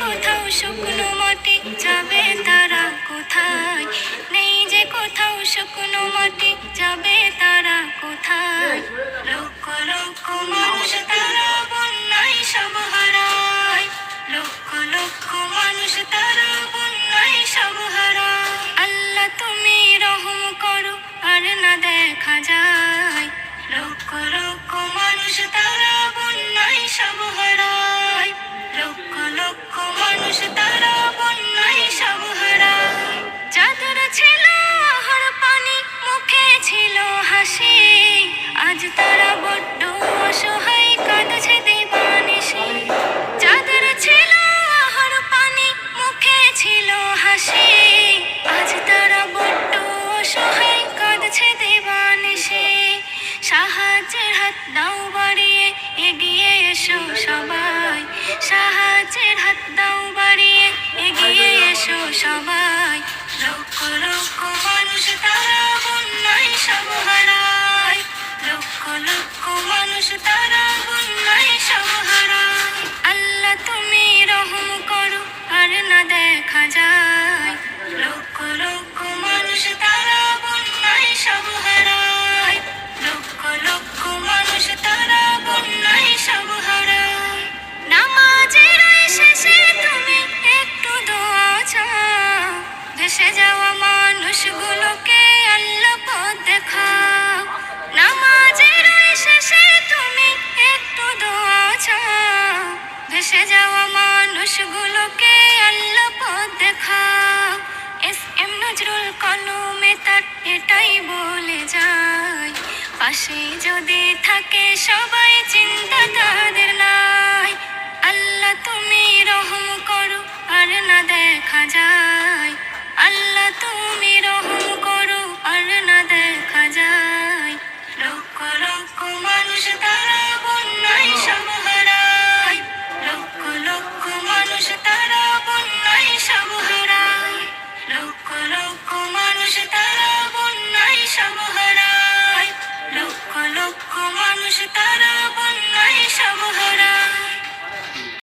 কোথাও শুকনো মাটি, যাবে তারা কোথায়? নেই যে কোথাও শুকনো মাটি, যাবে তারা কোথায়? লক্ষ লক্ষ মানুষ তারা বন্যায় সব হারায়, লক্ষ লক্ষ মানুষ তারা বন্যায় সব হারায়। আল্লাহ তুমি রহম করো আর না দেখা যায়, লক্ষ লক্ষ মানুষ তারা বন্যায় সব হারায়, লক্ষ লক্ষ মানুষ তারা বন্যায় সব হারায়। যাদের ছিল আহার পানি, মুখে ছিল হাসি, আজ তারা বড্ড অসহায়, কাঁদছে দিবানিশি। যাদের ছিল আহার পানি, মুখে ছিল হাসি, আজ তারা বড্ড অসহায়, কাঁদছে দিবানিশি। সাহায্যের হাত দাও বাড়িয়ে, এগিয়ে এসো সবাই, সাহায্যের হাত দাও বাড়িয়ে, এগিয়ে এসো সবাই। লক্ষ লক্ষ মানুষ তারা বন্যায় সব হারায়, লক্ষ লক্ষ মানুষ তারা বন্যায় সব হারায়। আল্লাহ তুমি রহম করো আর না দেখা যায়, লক্ষ লক্ষ মানুষ তারা বন্যায় সব হারায়, লক্ষ লক্ষ মানুষ তারা বন্যায় সব হারায়। নামাজের শেষে তুমি একটু দোয়া চাও, ভেসে যাওয়া মানুষগুলোকে আল্লাহ পথ দেখাও। নামাজের শেষে তুমি একটু দোয়া চাও, ভেসে যাওয়া মানুষগুলোকে আল্লাহ পথ দেখাও। এস.এম. নজরুল কলমে তার এটাই বলে যায়, পাশে যদি থাকে সবাই চিন্তা তাদের নাই। আল্লাহ তুমি রহম করো আর না দেখা যায়।